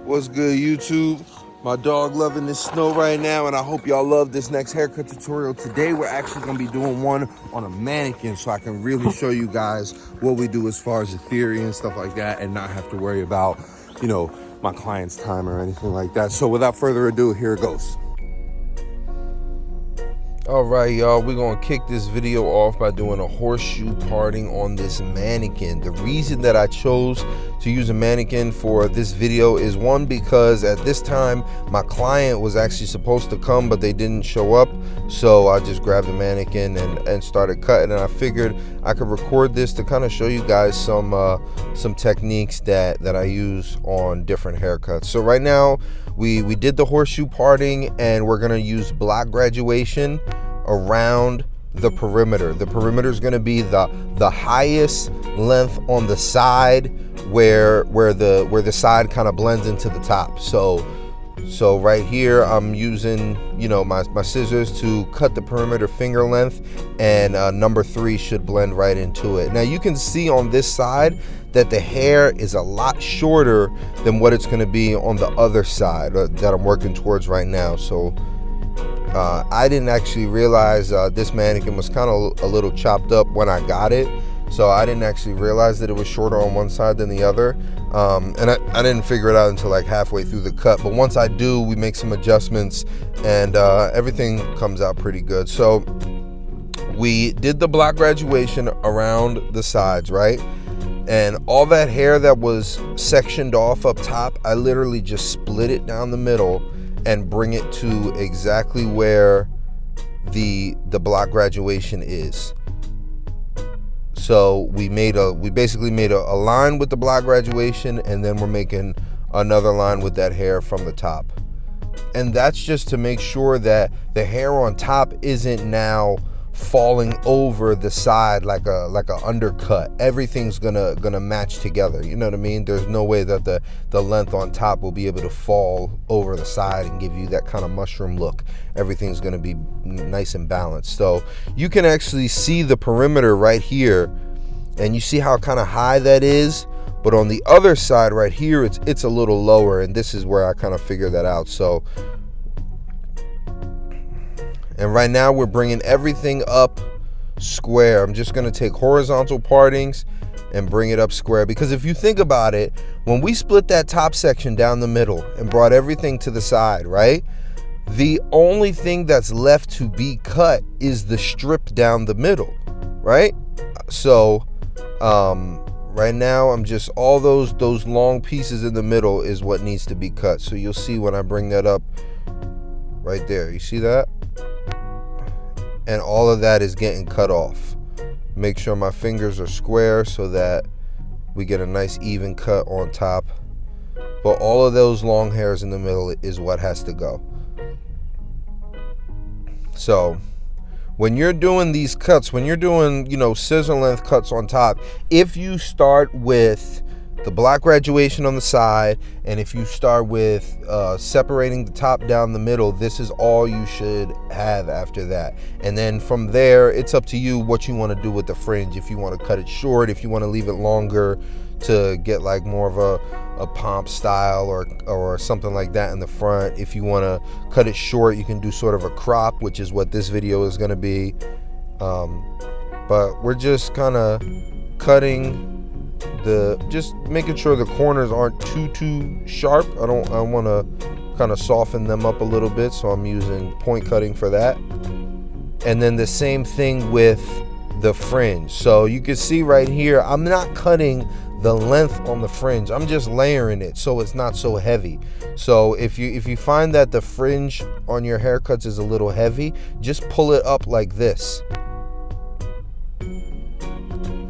What's good, YouTube? My dog loving this snow right now, and I hope y'all love this next haircut tutorial. Today, we're actually gonna be doing one on a mannequin so I can really show you guys what we do as far as the theory and stuff like that and not have to worry about, my client's time or anything like that. So without further ado, here it goes. All right, y'all, we're gonna kick this video off by doing a horseshoe parting on this mannequin. The reason that I chose to use a mannequin for this video is one, because at this time my client was actually supposed to come, but they didn't show up. So I just grabbed the mannequin and started cutting, and I figured I could record this to kind of show you guys some techniques that I use on different haircuts. So right now we did the horseshoe parting, and we're gonna use block graduation around the perimeter. The perimeter is going to be the highest length on the side where the side kind of blends into the top. So right here I'm using my scissors to cut the perimeter finger length, and number 3 should blend right into it. Now you can see on this side that the hair is a lot shorter than what it's going to be on the other side that I'm working towards right now. So I didn't actually realize this mannequin was kind of a little chopped up when I got it, so I didn't actually realize that it was shorter on one side than the other, and I didn't figure it out until like halfway through the cut. But once I do, we make some adjustments, and everything comes out pretty good. So we did the block graduation around the sides, right? And all that hair that was sectioned off up top, I literally just split it down the middle and bring it to exactly where the block graduation is. So we basically made a line with the block graduation, and then we're making another line with that hair from the top. And that's just to make sure that the hair on top isn't now falling over the side like a undercut. Everything's gonna match together, you know what I mean? There's no way that the length on top will be able to fall over the side and give you that kind of mushroom look. Everything's gonna be nice and balanced. So you can actually see the perimeter right here, and you see how kind of high that is, but on the other side right here it's a little lower, and this is where I kind of figured that out. So and right now we're bringing everything up square. I'm just gonna take horizontal partings and bring it up square, because if you think about it, when we split that top section down the middle and brought everything to the side, right? The only thing that's left to be cut is the strip down the middle, right? So right now I'm just, all those long pieces in the middle is what needs to be cut. So you'll see when I bring that up right there, you see that? And all of that is getting cut off. Make sure my fingers are square so that we get a nice even cut on top. But all of those long hairs in the middle is what has to go. So when you're doing these cuts, when you're doing, scissor length cuts on top, if you start with the block graduation on the side, and if you start with separating the top down the middle, this is all you should have after that. And then from there, it's up to you what you want to do with the fringe. If you want to cut it short, if you want to leave it longer to get like more of a pomp style or something like that in the front. If you want to cut it short, you can do sort of a crop, which is what this video is going to be. But we're just kind of cutting just making sure the corners aren't too sharp. I want to kind of soften them up a little bit, so I'm using point cutting for that. And then the same thing with the fringe. So you can see right here, I'm not cutting the length on the fringe, I'm just layering it so it's not so heavy. So if you find that the fringe on your haircuts is a little heavy, just pull it up like this.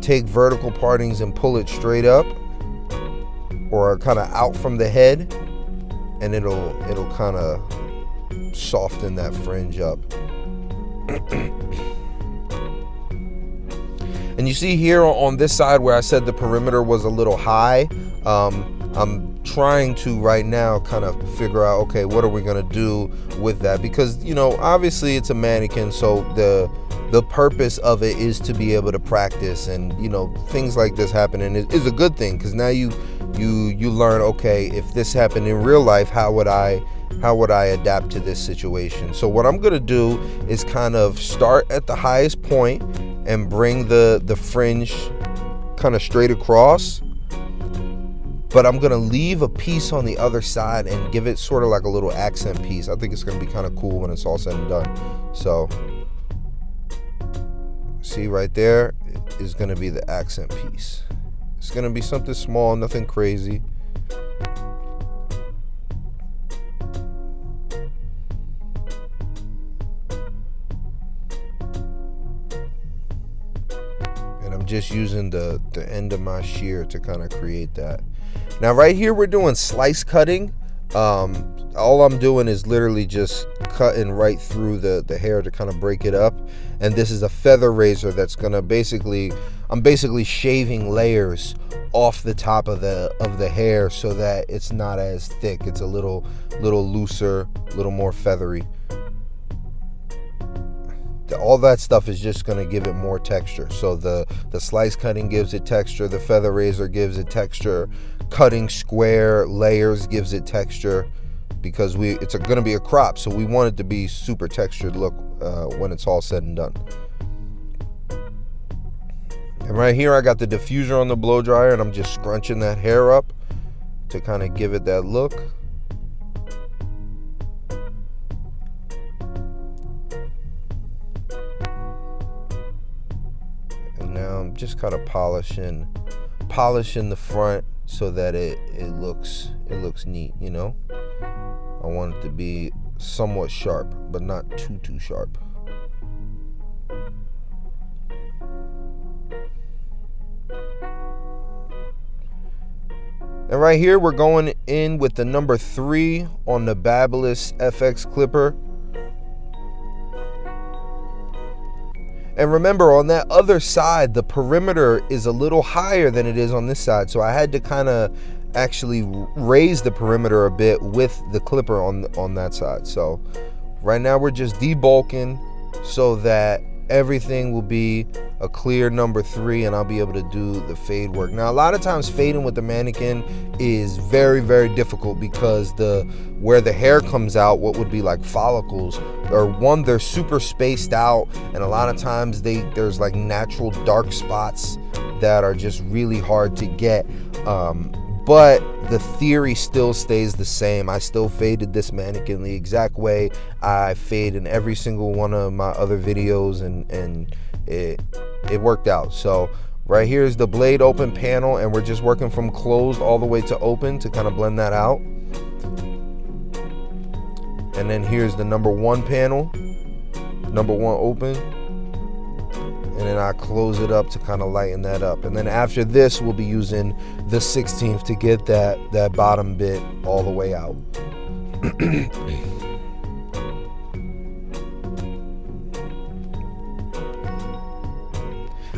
Take vertical partings and pull it straight up or kind of out from the head, and it'll kind of soften that fringe up. And you see here on this side where I said the perimeter was a little high, I'm trying to right now kind of figure out, okay, what are we gonna do with that? Because obviously it's a mannequin, so the purpose of it is to be able to practice, and things like this happening is a good thing, because now you you learn, okay, if this happened in real life, how would I adapt to this situation? So what I'm gonna do is kind of start at the highest point and bring the fringe kind of straight across, but I'm gonna leave a piece on the other side and give it sort of like a little accent piece. I think it's gonna be kind of cool when it's all said and done. So see right there is gonna be the accent piece. It's gonna be something small, nothing crazy. And I'm just using the end of my shear to kind of create that. Now right here we're doing slice cutting. All I'm doing is literally just cutting right through the hair to kind of break it up. And this is a feather razor that's gonna I'm basically shaving layers off the top of the hair so that it's not as thick. It's a little looser, a little more feathery. All that stuff is just going to give it more texture. So the slice cutting gives it texture, the feather razor gives it texture, cutting square layers gives it texture, because it's going to be a crop, so we want it to be super textured look when it's all said and done. And right here I got the diffuser on the blow dryer, and I'm just scrunching that hair up to kind of give it that look. Now I'm just kind of polishing the front so that it looks neat, you know. I want it to be somewhat sharp, but not too sharp. And right here we're going in with the number 3 on the Babyliss FX clipper. And remember, on that other side, the perimeter is a little higher than it is on this side. So I had to kind of actually raise the perimeter a bit with the clipper on that side. So right now we're just debulking so that everything will be a clear number 3, and I'll be able to do the fade work. Now, a lot of times fading with the Mannequin is very, very difficult because where the hair comes out, what would be like follicles, they're super spaced out, and a lot of times there's like natural dark spots that are just really hard to get. But the theory still stays the same. I still faded this Mannequin the exact way I fade in every single one of my other videos, and it worked out. So right here is the blade open panel, and we're just working from closed all the way to open to kind of blend that out. And then here's the number 1 panel, number 1 open. And then I close it up to kind of lighten that up. And then after this, we'll be using the 16th to get that bottom bit all the way out.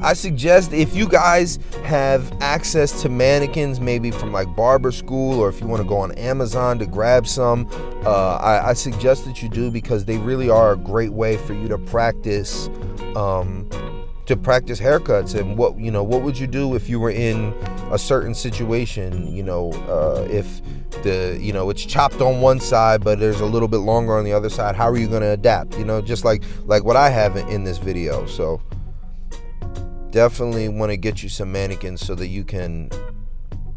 I suggest, if you guys have access to Mannequins, maybe from like barber school, or if you want to go on Amazon to grab some, I suggest that you do, because they really are a great way for you to practice haircuts. And what would you do if you were in a certain situation, if it's chopped on one side but there's a little bit longer on the other side? How are you going to adapt? Just like what I have in this video. So definitely want to get you some Mannequins so that you can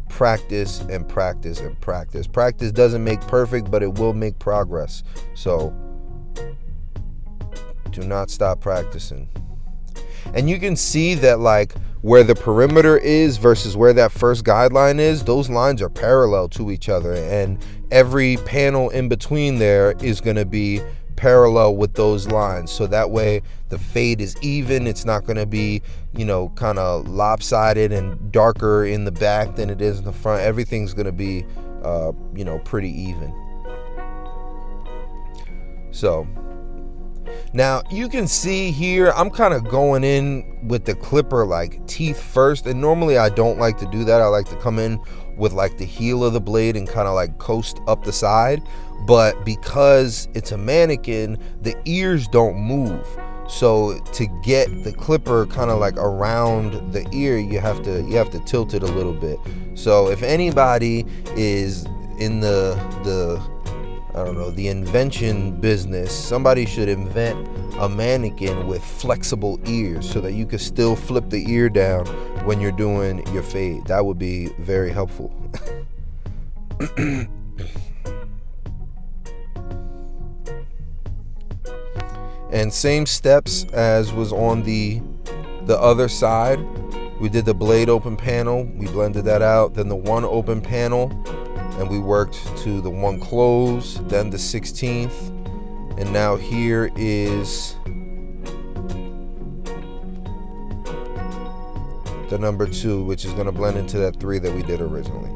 practice and practice and practice. Practice doesn't make perfect, but it will make progress. So do not stop practicing. And you can see that, like, where the perimeter is versus where that first guideline is, those lines are parallel to each other, and every panel in between there is going to be parallel with those lines, so that way the fade is even. It's not going to be kind of lopsided and darker in the back than it is in the front. Everything's going to be pretty even. So now you can see here I'm kind of going in with the clipper like teeth first, and normally I don't like to do that. I like to come in with like the heel of the blade and kind of like coast up the side. But because it's a Mannequin, the ears don't move, So to get the clipper kind of like around the ear, you have to tilt it a little bit. So if anybody is in the I don't know, the invention business, somebody should invent a mannequin with flexible ears so that you can still flip the ear down when you're doing your fade. That would be very helpful. And same steps as was on the other side. We did the blade open panel, we blended that out, then the one open panel, and we worked to the one close, then the 16th, and now here is the number 2, which is going to blend into that 3 that we did originally.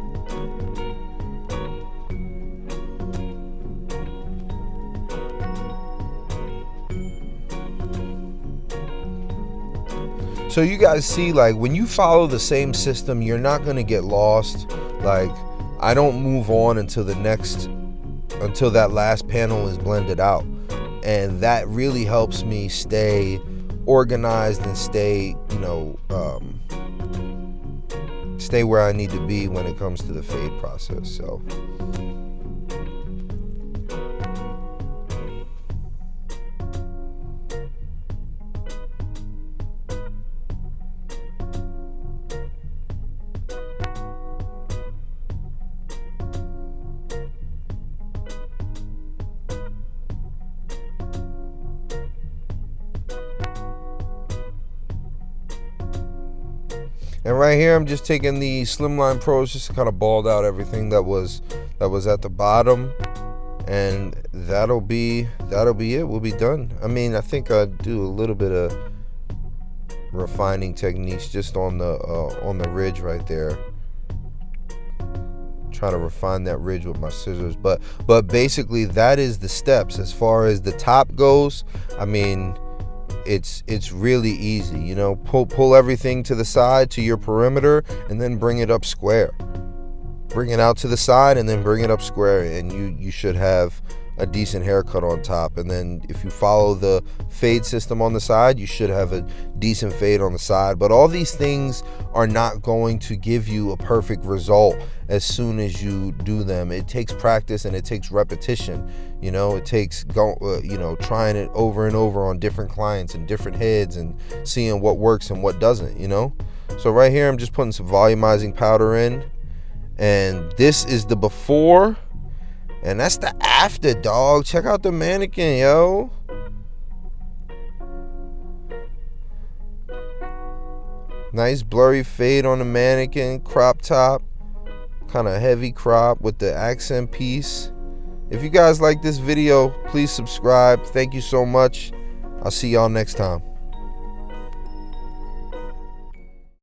So you guys see, like, when you follow the same system, you're not going to get lost. Like, I don't move on until that last panel is blended out. And that really helps me stay organized and stay, stay where I need to be when it comes to the fade process. So and right here, I'm just taking the Slimline Pros just to kind of bald out everything that was at the bottom, and that'll be it. We'll be done. I mean, I think I'd do a little bit of refining techniques just on the ridge right there. Trying to refine that ridge with my scissors, but basically that is the steps. As far as the top goes, I mean, it's really easy, pull everything to the side to your perimeter and then bring it up square, bring it out to the side and then bring it up square, and you should have a decent haircut on top. And then if you follow the fade system on the side, you should have a decent fade on the side. But all these things are not going to give you a perfect result as soon as you do them. It takes practice and it takes repetition. It takes trying it over and over on different clients and different heads and seeing what works and what doesn't. So right here, I'm just putting some volumizing powder in, and this is the before. And that's the after, dog. Check out the mannequin, yo. Nice blurry fade on the mannequin, crop top. Kind of heavy crop with the accent piece. If you guys like this video, please subscribe. Thank you so much. I'll see y'all next time.